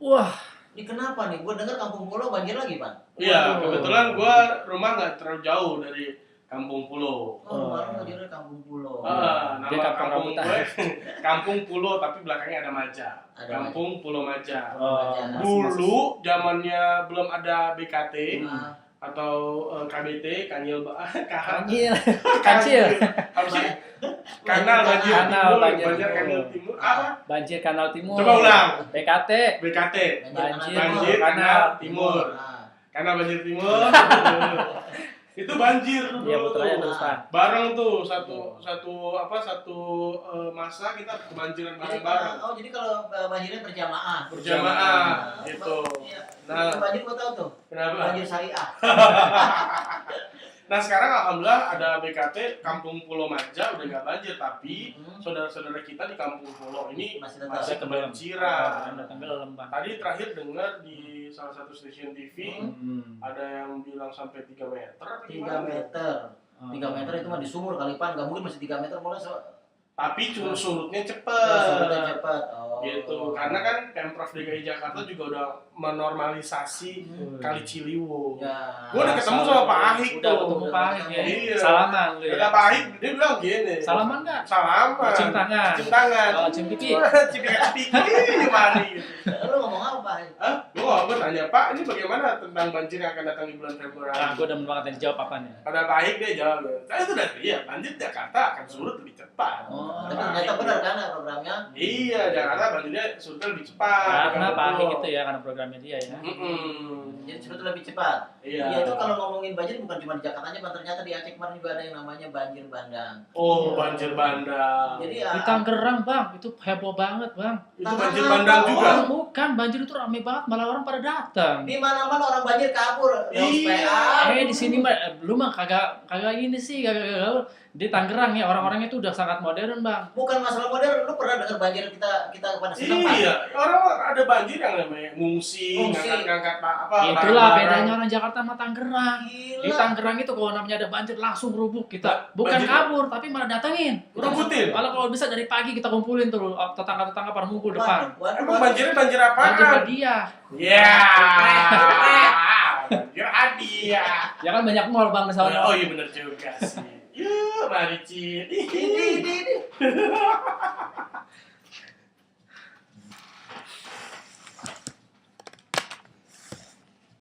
Wah, Ini kenapa nih? Gue dengar Kampung Pulau banjir lagi, Pak. Iya, kebetulan gua rumah nggak terlalu jauh dari Kampung Pulau. Oh, baru banjirnya Kampung Pulau. Nama Dia kampung kampung rambutan. gue Kampung Pulau tapi belakangnya ada Maja. Ada Kampung Pulau Maja. Oh, Dulu zamannya belum ada BKT Ah, atau KBT, Kanil Kancil. Kancil. Apa sih? Kanal banjir Kanal timur, banjir banjir timur. kanal timur. Apa? Banjir Kanal Timur. Coba ulang. BKT. BKT. Banjir Kanal Timur. Ah, Kanal banjir timur. Itu banjir dulu. Iya, betul aja terus, Pak. Bareng tuh satu masa kita kebanjiran bareng-bareng. Oh, jadi kalau banjirnya berjamaah. Berjamaah, Ah, gitu. Iya. Nah. Nah, banjir gue tahu tuh. Kenapa? Banjir syariah. Nah sekarang alhamdulillah ada BKT Kampung Pulau Maja udah nggak banjir, tapi saudara-saudara kita di Kampung Pulau ini Masih tetap. masih kebanjiran. Udah tenggelam, Pak. Tadi terakhir dengar di salah satu stasiun TV ada yang bilang sampai 3 meter. apa 3 gimana? meter. 3 meter itu mah di sumur kali, Pan. Nggak mungkin masih 3 meter, malah Tapi surutnya surutnya cepet. cepat. Oh. Gitu. Karena kan Pemprov DKI Jakarta juga udah menormalisasi Kali Ciliwung. Ya. Gua udah ketemu sama Pak Ahik Udah tuh. ketemu Pak Ahik ya. Iya. Salaman lu ya. Kata Pak Ahik dia bilang gini. Salaman enggak? Salaman. Cium tangan. Cium tangan. Oh, cium pipi. Cipika-cipiki gimana gitu. Lu ngomong apa? Hah? Gua tanya, Pak, ini bagaimana tentang banjir yang akan datang di bulan Februari? Nah, gue udah banget yang dijawab apanya. Kata Pak Ahik dia jawab, saya sudah lihat banjir Jakarta akan surut lebih cepat. Oh, tapi ternyata benar kan programnya? Iya, Jakarta banjirnya surutnya lebih cepat. Karena Pak Ahik Pulau. itu ya, karena programnya dia ya. Jadi sebetulnya lebih cepat. Iya. Iya, itu kalau ngomongin banjir bukan cuma di Jakarta aja, Bang. Ternyata di Aceh kemarin juga ada yang namanya banjir bandang. Oh, banjir bandang. Jadi Di Tangerang, Bang, itu heboh banget, Bang. Itu banjir bandang juga. Oh, bukan, banjir itu rame banget, malah orang pada datang. di mana-mana orang banjir kabur. Iya. Di sini mah lu mah kagak ini sih, kagak. Di Tangerang ya, orang-orangnya itu udah sangat modern, Bang. Bukan masalah modern, lu pernah dengar banjir kita pada senang, Pak? Iya, orang ada banjir yang namanya ngungsi, Ngungsi. ngangkat apa? Itulah barang-barang. bedanya orang Jakarta sama Tangerang. Gila. Di Tangerang itu kalau namanya ada banjir langsung rubuk kita. Bukan Banjir. kabur, tapi malah datengin. Rebutin. Kalau bisa dari pagi kita kumpulin tuh tetangga-tetangga pada ngumpul depan. Emang banjirnya banjir apaan? Banjir hadiah. Ya. Banjir hadiah. Ya kan banyak mall, Bang, di sana. Oh iya benar juga sih. Yuk, mari Cid. Ini.